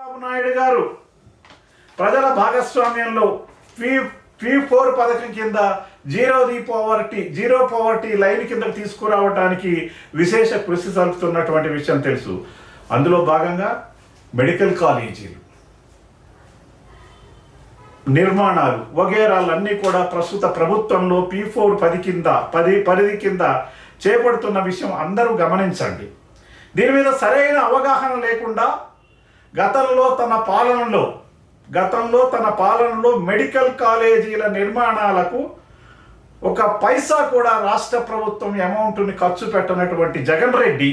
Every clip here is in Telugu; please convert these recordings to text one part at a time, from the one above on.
చంద్రబాబు నాయుడు గారు ప్రజల భాగస్వామ్యంలో P4 పథకం కింద జీరో పవర్టీ లైన్ కింద తీసుకురావడానికి విశేష కృషి సల్పుతున్నటువంటి విషయం తెలుసు. అందులో భాగంగా మెడికల్ కాలేజీలు నిర్మాణాలు వగేరాలన్నీ కూడా ప్రస్తుత ప్రభుత్వంలో P4 పరిధి కింద చేపడుతున్న విషయం అందరూ గమనించండి. దీని మీద సరైన అవగాహన లేకుండా గతంలో తన పాలనలో మెడికల్ కాలేజీల నిర్మాణాలకు ఒక పైసా కూడా రాష్ట్ర ప్రభుత్వం అమౌంట్ని ఖర్చు పెట్టనటువంటి జగన్ రెడ్డి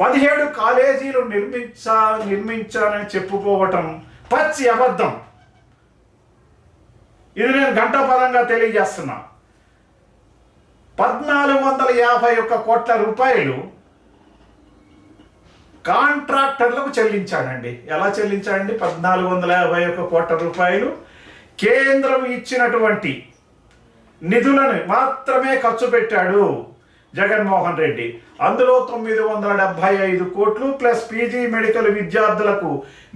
17 కాలేజీలు నిర్మించాలని చెప్పుకోవటం పచ్చి అబద్ధం. ఇది నేను గంటాపరంగా తెలియజేస్తున్నా. 1451 కోట్ల రూపాయలు కాంట్రాక్టర్లకు చెల్లించాడండి. ఎలా చెల్లించాడండి? 1451 కోట్ల రూపాయలు కేంద్రం ఇచ్చినటువంటి నిధులను మాత్రమే ఖర్చు పెట్టాడు జగన్మోహన్ రెడ్డి. అందులో 975 కోట్లు ప్లస్ పీజీ మెడికల్ విద్యార్థులకు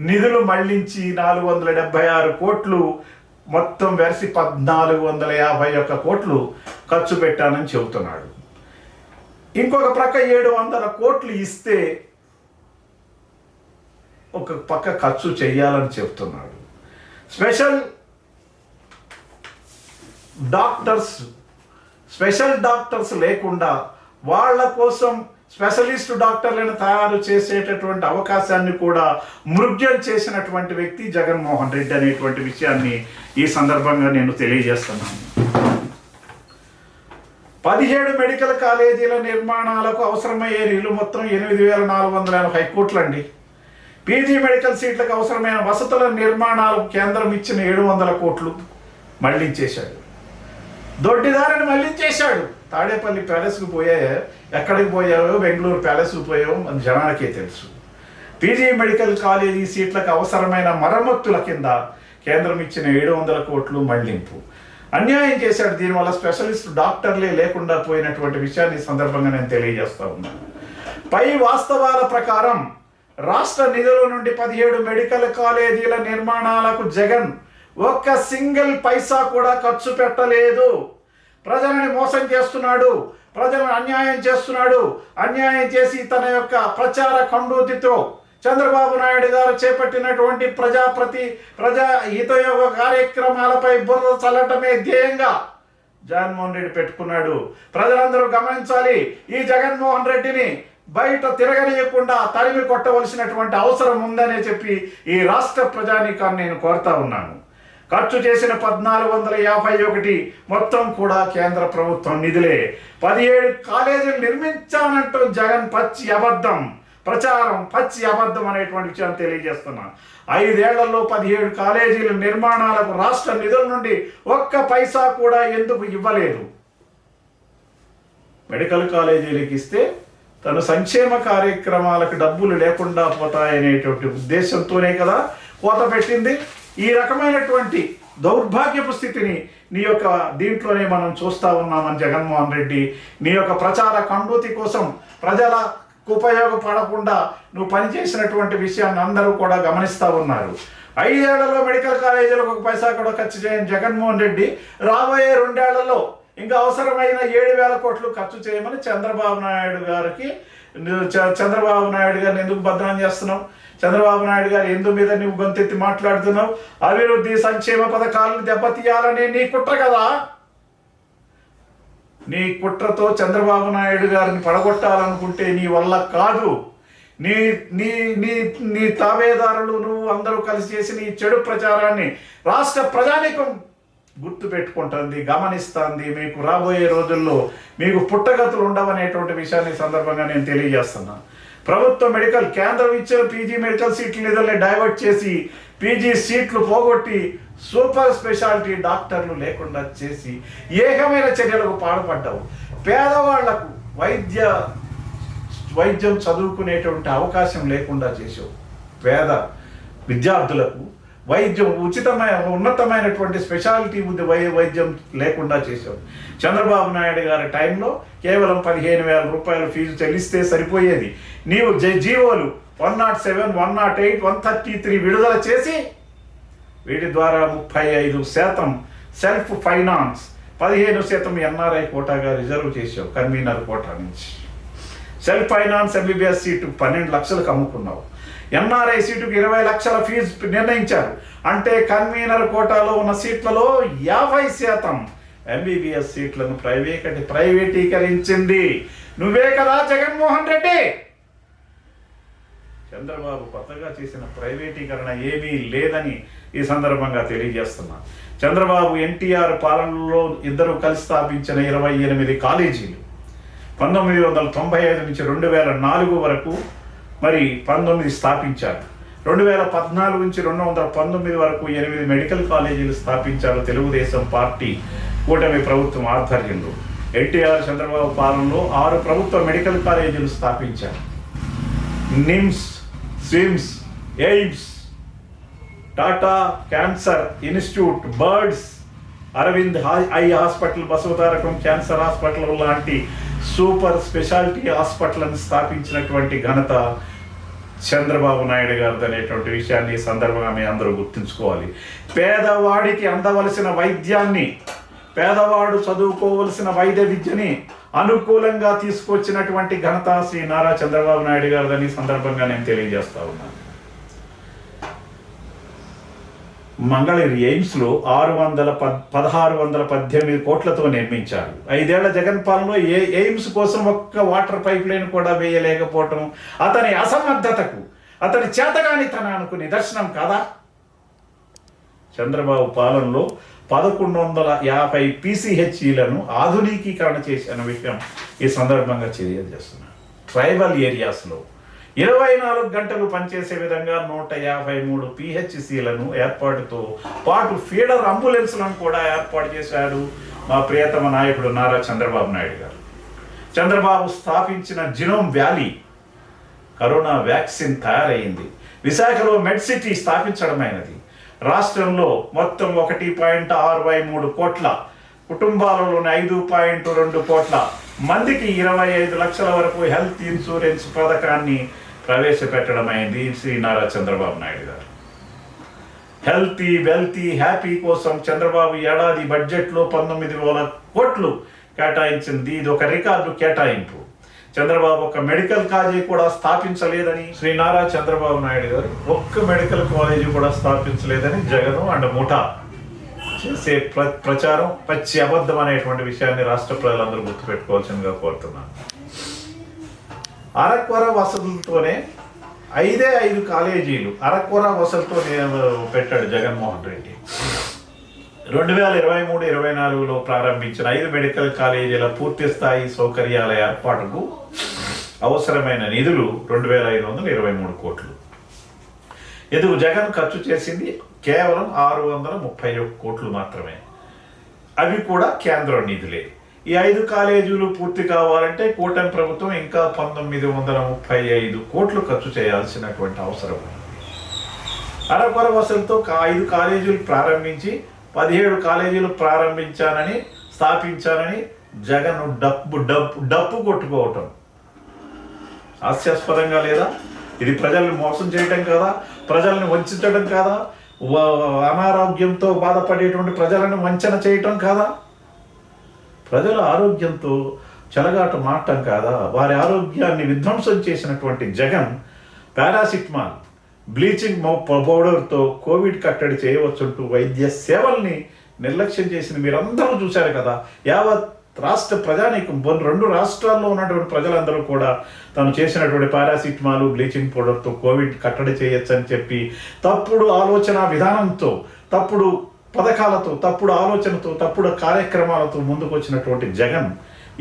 నిధులు మళ్లించి 476 కోట్లు, మొత్తం వెరసి 1451 కోట్లు ఖర్చు పెట్టానని చెబుతున్నాడు. ఇంకొక ప్రక్క 700 కోట్లు ఇస్తే ఒక పక్క ఖర్చు చేయాలని చెప్తున్నాడు. స్పెషల్ డాక్టర్స్ లేకుండా వాళ్ళ కోసం స్పెషలిస్ట్ డాక్టర్లను తయారు చేసేటటువంటి అవకాశాన్ని కూడా మృగ్యం చేసినటువంటి వ్యక్తి జగన్మోహన్ రెడ్డి అనేటువంటి విషయాన్ని ఈ సందర్భంగా నేను తెలియజేస్తున్నాను. 17 మెడికల్ కాలేజీల నిర్మాణాలకు అవసరమయ్యే నిధులు మొత్తం 8,480 కోట్లండి. పీజీ మెడికల్ సీట్లకు అవసరమైన వసతుల నిర్మాణాలకు కేంద్రం ఇచ్చిన 700 కోట్లు మళ్లించేశాడు. దొడ్డిదారిని మళ్లించేశాడు. తాడేపల్లి ప్యాలెస్కు ఎక్కడికి పోయావో, బెంగళూరు ప్యాలెస్కు పోయావో మన జనానికే తెలుసు. పీజీ మెడికల్ కాలేజీ సీట్లకు అవసరమైన మరమ్మతుల కింద కేంద్రం ఇచ్చిన 700 కోట్లు మళ్లింపు. అన్యాయం చేశాడు. దీనివల్ల స్పెషలిస్ట్ డాక్టర్లే లేకుండా పోయినటువంటి విషయాన్ని సందర్భంగా నేను తెలియజేస్తా ఉన్నాను. పై వాస్తవాల ప్రకారం రాష్ట్ర నిధుల నుండి 17 మెడికల్ కాలేజీల నిర్మాణాలకు జగన్ ఒక్క సింగిల్ పైసా కూడా ఖర్చు పెట్టలేదు. ప్రజలని మోసం చేస్తున్నాడు, ప్రజలను అన్యాయం చేస్తున్నాడు. అన్యాయం చేసి తన యొక్క ప్రచార కండూతితో చంద్రబాబు నాయుడు గారు చేపట్టినటువంటి ప్రజా హితయోగ కార్యక్రమాలపై బురద చల్లటమే ధ్యేయంగా జగన్మోహన్ రెడ్డి పెట్టుకున్నాడు. ప్రజలందరూ గమనించాలి. ఈ జగన్మోహన్ రెడ్డిని బయట తిరగనీయకుండా తరిమి కొట్టవలసినటువంటి అవసరం ఉందనే చెప్పి ఈ రాష్ట్ర ప్రజానీకాన్ని నేను కోరుతా ఉన్నాను. ఖర్చు చేసిన 1451 మొత్తం కూడా కేంద్ర ప్రభుత్వం నిధులే. 17 కాలేజీలు నిర్మించానంటూ జగన్ పచ్చి అబద్ధం, ప్రచారం పచ్చి అబద్ధం అనేటువంటి విషయాన్ని తెలియజేస్తున్నాను. 5 ఏళ్లలో 17 కాలేజీల నిర్మాణాలకు రాష్ట్ర నిధుల నుండి ఒక్క పైసా కూడా ఎందుకు ఇవ్వలేదు? మెడికల్ కాలేజీలకు ఇస్తే తన సంక్షేమ కార్యక్రమాలకు డబ్బులు లేకుండా పోతాయనేటువంటి ఉద్దేశంతోనే కదా కోత పెట్టింది. ఈ రకమైనటువంటి దౌర్భాగ్యపు స్థితిని నీ యొక్క దీంట్లోనే మనం చూస్తూ ఉన్నామని జగన్మోహన్ రెడ్డి నీ యొక్క ప్రచార కండూతి కోసం ప్రజలకు ఉపయోగపడకుండా నువ్వు పనిచేసినటువంటి విషయాన్ని అందరూ కూడా గమనిస్తూ ఉన్నారు. 5 ఏళ్లలో మెడికల్ కాలేజీలకు ఒక పైసా కూడా ఖర్చు చేయని జగన్మోహన్ రెడ్డి రాబోయే 2 ఏళ్లలో ఇంకా అవసరమైన 7,000 కోట్లు ఖర్చు చేయమని చంద్రబాబు నాయుడు గారిని ఎందుకు బదనాం చేస్తున్నావు? చంద్రబాబు నాయుడు గారు ఎందు మీద నువ్వు గొంతెత్తి మాట్లాడుతున్నావు? అభివృద్ధి సంక్షేమ పథకాలను దెబ్బతీయాలనే నీ కుట్ర కదా. నీ కుట్రతో చంద్రబాబు నాయుడు గారిని పడగొట్టాలనుకుంటే నీ వల్ల కాదు. నీ నీ నీ నీ తాబేదారులు నువ్వు అందరూ కలిసి చేసి నీ చెడు ప్రచారాన్ని రాష్ట్ర ప్రజానీకం గుర్తు పెట్టుకుంటుంది, గమనిస్తుంది. మీకు రాబోయే రోజుల్లో మీకు పుట్టగతులు ఉండవనేటువంటి విషయాన్ని సందర్భంగా నేను తెలియజేస్తున్నాను. ప్రభుత్వ మెడికల్ కేంద్రం ఇచ్చిన పీజీ మెడికల్ సీట్ల నిధుల్ని డైవర్ట్ చేసి పీజీ సీట్లు పోగొట్టి సూపర్ స్పెషాలిటీ డాక్టర్లు లేకుండా చేసి ఏకమైన చర్యలకు పాల్పడ్డావు. పేదవాళ్లకు వైద్యం చదువుకునేటువంటి అవకాశం లేకుండా చేసావు. పేద విద్యార్థులకు వైద్యం ఉన్నతమైనటువంటి స్పెషాలిటీ వైద్యం లేకుండా చేశావు. చంద్రబాబు నాయుడు గారి టైంలో కేవలం 15,000 రూపాయలు ఫీజు చెల్లిస్తే సరిపోయేది. నీవు జీవోలు 107, 108, 133 విడుదల చేసి వీటి ద్వారా 35% సెల్ఫ్ ఫైనాన్స్, 15% ఎన్ఆర్ఐ కోటాగా రిజర్వ్ చేసావు కన్వీనర్ కోటా నుంచి. సెల్ఫ్ ఫైనాన్స్ ఎంబీబీఎస్ సీటు 12 లక్షలకు అమ్ముకున్నావు. ఎన్ఆర్ఐ సీటుకు 20 లక్షల ఫీజు నిర్ణయించారు. అంటే కన్వీనర్ కోటాలో ఉన్న సీట్లలో 50% ఎంబీబీఎస్ సీట్లను ప్రైవేటీకరించింది నువ్వే కదా జగన్మోహన్ రెడ్డి. చంద్రబాబు కొత్తగా చేసిన ప్రైవేటీకరణ ఏమీ లేదని ఈ సందర్భంగా తెలియజేస్తున్నా. చంద్రబాబు ఎన్టీఆర్ పాలనలో ఇద్దరు కలిసి స్థాపించిన 28 కాలేజీలు 1995 నుంచి 2004 వరకు మరి 19 స్థాపించారు. 2014 నుంచి 2019 వరకు 8 మెడికల్ కాలేజీలు స్థాపించారు తెలుగుదేశం పార్టీ కూటమి ప్రభుత్వం ఆధ్వర్యంలో. ఎన్టీఆర్ చంద్రబాబు పాలనలో 6 ప్రభుత్వ మెడికల్ కాలేజీలు స్థాపించారు. NIMS, SVIMS, AIIMS, Tata cancer institute, BIRRD, Aravind eye hospital, Basavatarakam cancer hospital లాంటి సూపర్ స్పెషాలిటీ హాస్పిటల్ని స్థాపించినటువంటి ఘనత చంద్రబాబు నాయుడు గారు అనేటువంటి విషయాన్ని ఈ సందర్భంగా మీ అందరూ గుర్తుంచుకోవాలి. పేదవాడికి అందవలసిన వైద్యాన్ని, పేదవాడు చదువుకోవలసిన వైద్య విద్యని అనుకూలంగా తీసుకొచ్చినటువంటి ఘనత శ్రీ నారా చంద్రబాబు నాయుడు గారిదని సందర్భంగా నేను తెలియజేస్తా ఉన్నాను. మంగళగిరి ఎయిమ్స్లో 1618 కోట్లతో నిర్మించారు. 5 ఏళ్ల జగన్ పాలనలో ఎయిమ్స్ కోసం ఒక్క వాటర్ పైప్ లైన్ కూడా వేయలేకపోవటం అతని అసమర్థతకు, అతని చేతగానితనానికి నిదర్శనం కాదా? చంద్రబాబు పాలనలో 1150 PCHలను ఆధునికీకరణ చేసిన విషయం ఈ సందర్భంగా తెలియజేస్తున్నాను. ట్రైబల్ ఏరియాస్లో 24 గంటలు పనిచేసే విధంగా 153 PHCలను ఏర్పాటుతో పాటు ఫీడర్ అంబులెన్స్లను కూడా ఏర్పాటు చేశాడు మా ప్రియతమ నాయకుడు నారా చంద్రబాబు నాయుడు గారు. చంద్రబాబు స్థాపించిన జినోమ్ వ్యాలీ కరోనా వ్యాక్సిన్ తయారైంది. విశాఖలో మెడ్ సిటీ స్థాపించడమైనది. రాష్ట్రంలో మొత్తం 1.63 కోట్ల కుటుంబాలలోని 5.2 కోట్ల మందికి 25 లక్షల వరకు హెల్త్ ఇన్సూరెన్స్ పథకాన్ని ప్రవేశపెట్టడమైంది శ్రీ నారా చంద్రబాబు నాయుడు గారు. హెల్తీ, వెల్తీ, హ్యాపీ కోసం చంద్రబాబు ఏడాది బడ్జెట్లో 19,000 కోట్లు కేటాయించింది. ఇది ఒక రికార్డు కేటాయింపు. చంద్రబాబు ఒక మెడికల్ కాలేజీ కూడా స్థాపించలేదని శ్రీ నారా చంద్రబాబు నాయుడు గారు ఒక్క మెడికల్ కాలేజీ కూడా స్థాపించలేదని జగన్ అండ్ ముఠా చేసే ప్రచారం పచ్చి అబద్ధం అనేటువంటి విషయాన్ని రాష్ట్ర ప్రజలందరూ గుర్తుపెట్టుకోవాల్సిందిగా కోరుతున్నాను. అరకొర వసతులతోనే 5 కాలేజీలు అరకొర వసతులతో పెట్టాడు జగన్మోహన్ రెడ్డి. 2023-24లో ప్రారంభించిన 5 మెడికల్ కాలేజీల పూర్తి స్థాయి సౌకర్యాల ఏర్పాటుకు అవసరమైన నిధులు 2,523 కోట్లు. ఇందుకు జగన్ ఖర్చు చేసింది కేవలం 631 కోట్లు మాత్రమే. అవి కూడా కేంద్రం నిధులే. ఈ 5 కాలేజీలు పూర్తి కావాలంటే కూటమి ప్రభుత్వం ఇంకా 1935 కోట్లు ఖర్చు చేయాల్సినటువంటి అవసరం ఉంది. అరకొర వసతులతో 5 కాలేజీలు ప్రారంభించి 17 కాలేజీలు స్థాపించానని జగన్ డప్పు కొట్టుకోవటం హాస్యాస్పదంగా లేదా? ఇది ప్రజల్ని మోసం చేయటం కాదా? ప్రజల్ని వంచడం కాదా? అనారోగ్యంతో బాధపడేటువంటి ప్రజలను వంచన చేయటం కాదా? ప్రజల ఆరోగ్యంతో చెలగాట మాటం కాదా? వారి ఆరోగ్యాన్ని విధ్వంసం చేసినటువంటి జగన్ పారాసిటమాల్, బ్లీచింగ్ పౌడర్తో కోవిడ్ కట్టడి చేయవచ్చుంటూ వైద్య సేవల్ని నిర్లక్ష్యం చేసింది మీరందరూ చూశారు కదా. యావత్ రాష్ట్ర ప్రజానీకం 2 రాష్ట్రాల్లో ఉన్నటువంటి ప్రజలందరూ కూడా తను చేసినటువంటి పారాసిటమాల్, బ్లీచింగ్ పౌడర్తో కోవిడ్ కట్టడి చేయొచ్చని చెప్పి తప్పుడు ఆలోచన విధానంతో, తప్పుడు పథకాలతో, తప్పుడు ఆలోచనతో, తప్పుడు కార్యక్రమాలతో ముందుకు వచ్చినటువంటి జగన్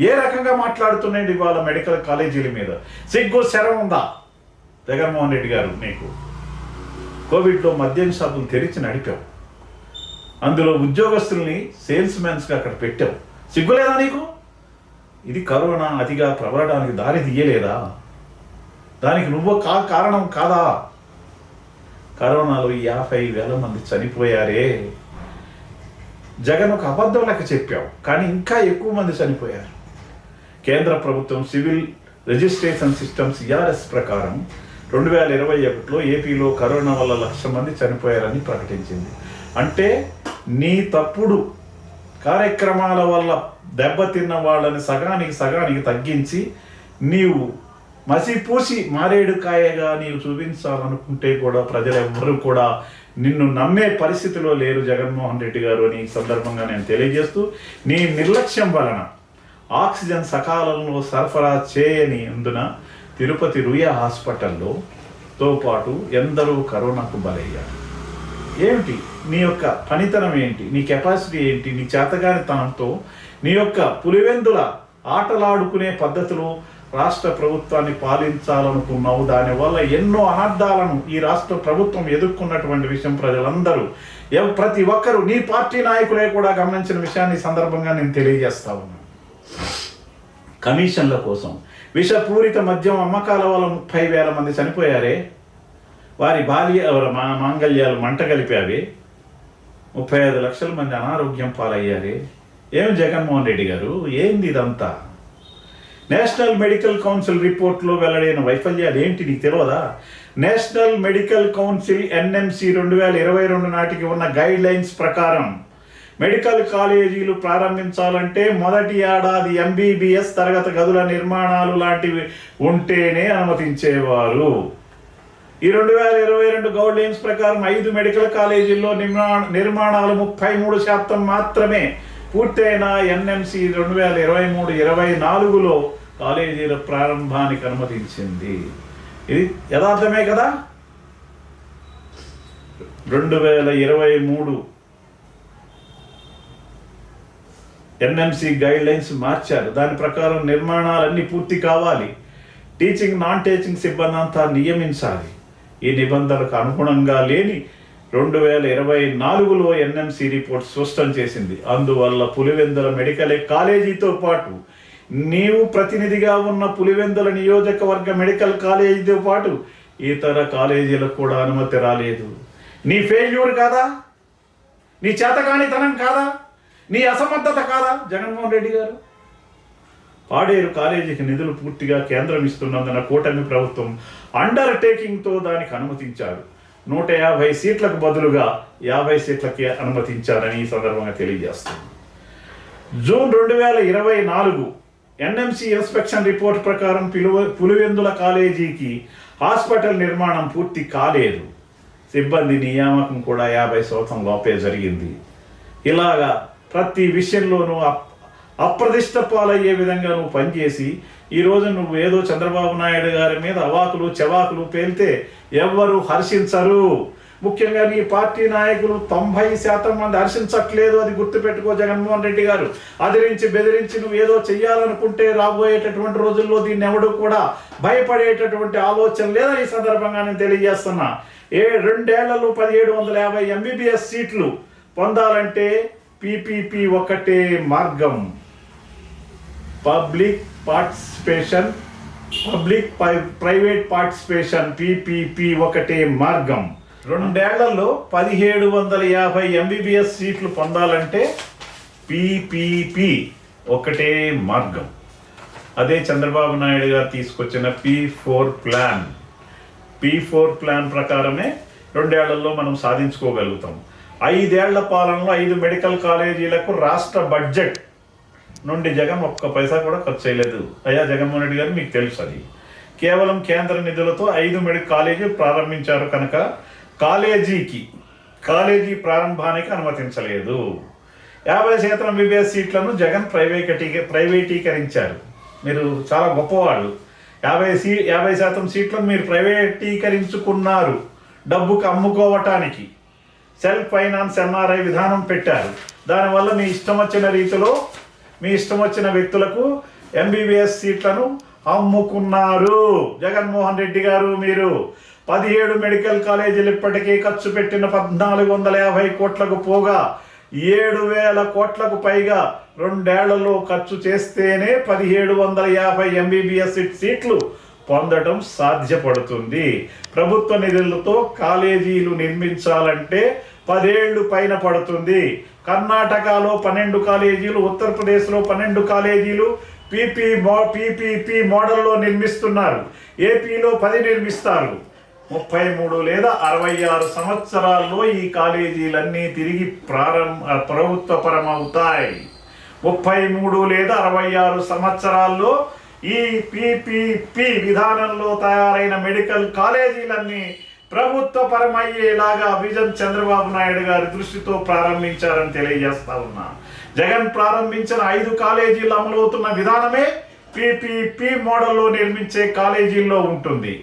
ఏ రకంగా మాట్లాడుతున్నాడు ఇవాళ మెడికల్ కాలేజీల మీద? సిగ్గు శరం ఉందా జగన్మోహన్ రెడ్డి గారు? నీకు కోవిడ్లో మద్యం షాపులు తెరిచి నడిపావు, అందులో ఉద్యోగస్తుల్ని సేల్స్ మ్యాన్స్గా అక్కడ పెట్టావు. సిగ్గులేదా నీకు? ఇది కరోనా అతిగా ప్రబలడానికి దారి తీయలేదా? దానికి నువ్వు కారణం కాదా? కరోనాలో 50,000 మంది చనిపోయారే. జగన్ ఒక అబద్ధం లెక్క చెప్పావు, కానీ ఇంకా ఎక్కువ మంది చనిపోయారు. కేంద్ర ప్రభుత్వం సివిల్ రిజిస్ట్రేషన్ సిస్టమ్ CRS ప్రకారం 2021లో ఏపీలో కరోనా వల్ల 1,00,000 మంది చనిపోయారని ప్రకటించింది. అంటే నీ తప్పుడు కార్యక్రమాల వల్ల దెబ్బతిన్న వాళ్ళని సగానికి తగ్గించి నీవు మసిపూసి మారేడుకాయగా నీవు చూపించాలనుకుంటే కూడా ప్రజలెవ్వరూ కూడా నిన్ను నమ్మే పరిస్థితిలో లేరు జగన్మోహన్ రెడ్డి గారు అని ఈ సందర్భంగా నేను తెలియజేస్తూ, నీ నిర్లక్ష్యం వలన ఆక్సిజన్ సకాలంలో సరఫరా చేయని అందున తిరుపతి రుయా హాస్పిటల్తో పాటు ఎందరో కరోనాకు బలయ్యారు. ఏమిటి నీ యొక్క పనితనం ఏంటి, నీ కెపాసిటీ ఏంటి, నీ చేతగానితనంతో నీ యొక్క పులివెందుల ఆటలాడుకునే పద్ధతులు రాష్ట్ర ప్రభుత్వాన్ని పాలించాలనుకున్నావు. దానివల్ల ఎన్నో అనర్థాలను ఈ రాష్ట్ర ప్రభుత్వం ఎదుర్కొన్నటువంటి విషయం ప్రజలందరూ ప్రతి ఒక్కరూ నీ పార్టీ నాయకులే కూడా గమనించిన విషయాన్ని సందర్భంగా నేను తెలియజేస్తా ఉన్నాను. కమిషన్ల కోసం విషపూరిత మద్యం అమ్మకాల వల్ల 30,000 మంది చనిపోయారే, వారి మాంగళ్యాలు మంట కలిపావే, 35 లక్షల మంది అనారోగ్యం పాలయ్యారే. ఏం జగన్మోహన్ రెడ్డి గారు, ఏంది ఇదంతా? నేషనల్ మెడికల్ కౌన్సిల్ రిపోర్ట్లో వెల్లడైన వైఫల్యాలు ఏంటి నీకు తెలియదా? నేషనల్ మెడికల్ కౌన్సిల్ NMC 2022 నాటికి ఉన్న గైడ్ లైన్స్ ప్రకారం మెడికల్ కాలేజీలు ప్రారంభించాలంటే మొదటి ఏడాది MBBS తరగతి గదుల నిర్మాణాలు లాంటివి ఉంటేనే అనుమతించేవారు. ఈ 2022 గైడ్ లైన్స్ ప్రకారం 5 మెడికల్ కాలేజీల్లో నిర్మాణాలు 33% మాత్రమే పూర్తయిన NMC 2023-24లో కాలేజీల ప్రారంభానికి అనుమతించింది. ఇది యథార్థమే కదా? 2023 NMC గైడ్ లైన్స్ మార్చారు. దాని ప్రకారం నిర్మాణాలన్నీ పూర్తి కావాలి. టీచింగ్ నాన్ టీచింగ్ సిబ్బంది అంతా నియమించాలి. ఈ నిబంధనలకు అనుగుణంగా లేని 2024లో NMC రిపోర్ట్ స్పష్టం చేసింది. అందువల్ల పులివెందుల మెడికల్ కాలేజీతో పాటు నీవు ప్రతినిధిగా ఉన్న పులివెందుల నియోజకవర్గ మెడికల్ కాలేజీతో పాటు ఇతర కాలేజీలకు కూడా అనుమతి రాలేదు. నీ ఫెయిల్యూర్ కాదా? నీ చేతకానితనం కాదా? నీ అసమర్థత కాదా జగన్మోహన్ రెడ్డి గారు? పాడేరు కాలేజీకి నిధులు పూర్తిగా కేంద్రం ఇస్తున్నందున కూటమి ప్రభుత్వం అండర్టేకింగ్తో దానికి అనుమతించారు. 150 సీట్లకు బదులుగా 50 సీట్లకి అనుమతించారని ఈ సందర్భంగా తెలియజేస్తుంది. జూన్ 2024 NMC ఇన్స్పెక్షన్ రిపోర్ట్ ప్రకారం పులివెందుల కాలేజీకి హాస్పిటల్ నిర్మాణం పూర్తి కాలేదు. సిబ్బంది నియామకం కూడా 50% లోపే జరిగింది. ఇలాగా ప్రతి విషయంలోనూ అప్రదిష్ట పాలయ్యే విధంగా నువ్వు పనిచేసి ఈరోజు నువ్వు ఏదో చంద్రబాబు నాయుడు గారి మీద అవాకులు చెవాకులు పేలితే ఎవ్వరూ హర్షించరు. ముఖ్యంగా నీ పార్టీ నాయకులు 90% మంది హర్షించట్లేదు. అది గుర్తుపెట్టుకో జగన్మోహన్ రెడ్డి గారు. అదిరించి బెదిరించి నువ్వు ఏదో చెయ్యాలనుకుంటే రాబోయేటటువంటి రోజుల్లో దీన్ని ఎవడు కూడా భయపడేటటువంటి ఆలోచన లేదని ఈ సందర్భంగా నేను తెలియజేస్తున్నా. 2 ఏళ్లలో 1750 MBBS సీట్లు పొందాలంటే PPP ఒకటే మార్గం. పబ్లిక్ ప్రైవేట్ పార్టిసిపేషన్ PPP ఒకటే మార్గం. 2 ఏళ్లలో 1750 MBBS సీట్లు పొందాలంటే PPP ఒకటే మార్గం. అదే చంద్రబాబు నాయుడు గారు తీసుకొచ్చిన P4 ప్లాన్ ప్రకారమే 2 ఏళ్లలో మనం సాధించుకోగలుగుతాం. 5 ఏళ్ల పాలనలో 5 మెడికల్ కాలేజీలకు రాష్ట్ర బడ్జెట్ నుండి జగన్ ఒక్క పైసా కూడా ఖర్చు చేయలేదు. అయ్యా జగన్మోహన్ రెడ్డి గారు, మీకు తెలుసు అది. కేవలం కేంద్ర నిధులతో 5 మెడికల్ కాలేజీలు ప్రారంభించారు కనుక కాలేజీ ప్రారంభానికి అనుమతించలేదు. 50% MBBS సీట్లను జగన్ ప్రైవేటీకరించారు. మీరు చాలా గొప్పవాళ్ళు. 50% సీట్లను మీరు ప్రైవేటీకరించుకున్నారు డబ్బుకు అమ్ముకోవటానికి. సెల్ఫ్ ఫైనాన్స్ NRI విధానం పెట్టారు. దానివల్ల మీ ఇష్టం వచ్చిన రీతిలో మీ ఇష్టం వచ్చిన వ్యక్తులకు MBBS సీట్లను అమ్ముకున్నారు. జగన్మోహన్ రెడ్డి గారు, మీరు 17 మెడికల్ కాలేజీలు ఇప్పటికే ఖర్చు పెట్టిన 1450 కోట్లకు పోగా 7,000 కోట్లకు పైగా 2 ఏళ్లలో ఖర్చు చేస్తేనే 1750 MBBS సీట్లు పొందడం సాధ్యపడుతుంది. ప్రభుత్వ నిధులతో కాలేజీలు నిర్మించాలంటే 10 ఏళ్ళు పైన పడుతుంది. కర్ణాటకలో 12 కాలేజీలు, ఉత్తరప్రదేశ్లో 12 కాలేజీలు, పీపీపీ మోడల్లో నిర్మిస్తున్నారు. ఏపీలో 10 నిర్మిస్తారు. 33 లేదా 66 సంవత్సరాల్లో ఈ కాలేజీలన్నీ తిరిగి ప్రభుత్వపరమవుతాయి. 33 లేదా 66 సంవత్సరాల్లో ఈ పీపీపీ విధానంలో తయారైన మెడికల్ కాలేజీలన్నీ ప్రభుత్వపరమయ్యేలాగా విజన్ చంద్రబాబు నాయుడు గారి దృష్టితో ప్రారంభించారని తెలియజేస్తా ఉన్నా. జగన్ ప్రారంభించిన 5 కాలేజీలు అమలవుతున్న విధానమే పీపీపీ మోడల్లో నిర్మించే కాలేజీల్లో ఉంటుంది.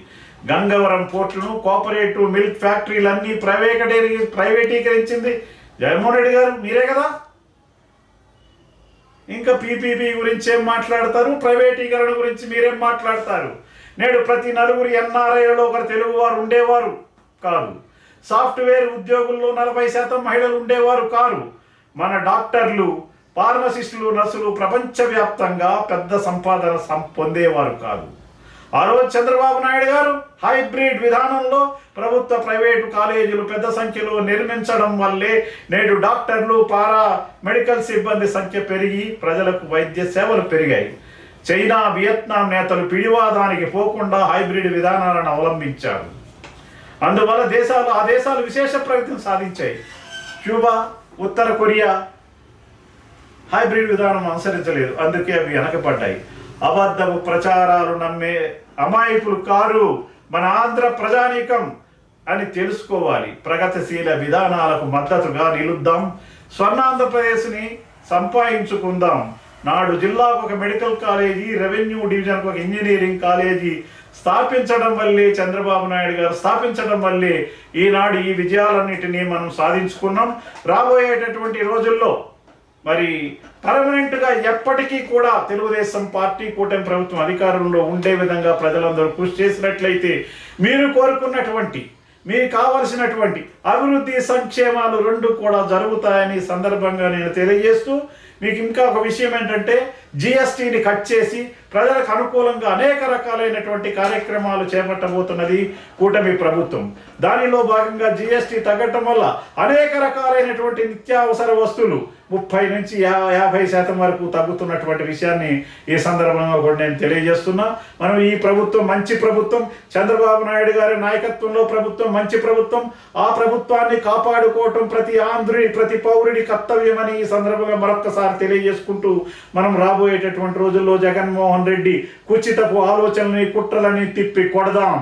గంగవరం పోర్టును, కోఆపరేటివ్ మిల్క్ ఫ్యాక్టరీలన్నీ ప్రైవేటీకరించింది జగన్మోహన్ రెడ్డి గారు, మీరే కదా. ఇంకా పీపీపీ గురించి ఏం మాట్లాడతారు, ప్రైవేటీకరణ గురించి మీరేం మాట్లాడతారు? నేడు ప్రతి నలుగురు ఎన్ఆర్ఐలలో ఒకరు తెలుగు వారు ఉండేవారు కాదు. సాఫ్ట్వేర్ ఉద్యోగుల్లో 40% మహిళలు ఉండేవారు కారు. మన డాక్టర్లు, ఫార్మసిస్టులు, నర్సులు ప్రపంచవ్యాప్తంగా పెద్ద సంపాదన పొందేవారు కాదు. ఆ రోజు చంద్రబాబు నాయుడు గారు హైబ్రిడ్ విధానంలో ప్రభుత్వ ప్రైవేటు కాలేజీలు పెద్ద సంఖ్యలో నిర్మించడం వల్లే నేడు డాక్టర్లు, పారా మెడికల్ సిబ్బంది సంఖ్య పెరిగి ప్రజలకు వైద్య సేవలు పెరిగాయి. చైనా, వియత్నాం నేతలు పిడివాదానికి పోకుండా హైబ్రిడ్ విధానాలను అవలంబించారు. అందువల్ల ఆ దేశాలు విశేష ప్రగతిని సాధించాయి. క్యూబా, ఉత్తర కొరియా హైబ్రిడ్ విధానం అనుసరించలేదు, అందుకే అవి వెనకపడ్డాయి. అబద్ధపు ప్రచారాలు నమ్మే అమాయకులు కారు మన ఆంధ్ర ప్రజానీకం అని తెలుసుకోవాలి. ప్రగతిశీల విధానాలకు మద్దతుగా నిలుద్దాం. స్వర్ణాంధ్రప్రదేశ్ని సంపాదించుకుందాం. నాడు జిల్లాకు ఒక మెడికల్ కాలేజీ, రెవెన్యూ డివిజన్కు ఒక ఇంజనీరింగ్ కాలేజీ స్థాపించడం వల్లే, చంద్రబాబు నాయుడు గారు స్థాపించడం వల్లే ఈనాడు ఈ విజయాలన్నిటినీ మనం సాధించుకున్నాం. రాబోయేటటువంటి రోజుల్లో మరి పర్మనెంట్గా ఎప్పటికీ కూడా తెలుగుదేశం పార్టీ, కూటమి ప్రభుత్వం అధికారంలో ఉండే విధంగా ప్రజలందరూ కృషి చేసినట్లయితే మీరు కోరుకున్నటువంటి, మీకు కావలసినటువంటి అభివృద్ధి, సంక్షేమాలు 2 కూడా జరుగుతాయని సందర్భంగా నేను తెలియజేస్తూ, మీకు ఇంకా ఒక విషయం ఏంటంటే, జిఎస్టీని కట్ చేసి ప్రజలకు అనుకూలంగా అనేక రకాలైనటువంటి కార్యక్రమాలు చేపట్టబోతున్నది కూటమి ప్రభుత్వం. దానిలో భాగంగా జిఎస్టీ తగ్గటం వల్ల అనేక రకాలైనటువంటి నిత్యావసర వస్తువులు 30 నుంచి 50% వరకు తగ్గుతున్నటువంటి విషయాన్ని ఈ సందర్భంగా కూడా నేను తెలియజేస్తున్నా. మనం ఈ ప్రభుత్వం మంచి ప్రభుత్వం, చంద్రబాబు నాయుడు గారి నాయకత్వంలో ప్రభుత్వం మంచి ప్రభుత్వం. ఆ ప్రభుత్వాన్ని కాపాడుకోవటం ప్రతి ఆంధ్రుడి, ప్రతి పౌరుడి కర్తవ్యమని ఈ సందర్భంగా మరొక్కసారి తెలియజేసుకుంటూ, మనం రాబోయేటటువంటి రోజుల్లో జగన్మోహన్ రెడ్డి కుచితపు ఆలోచనల్ని, కుట్రలని తిప్పి కొడదాం.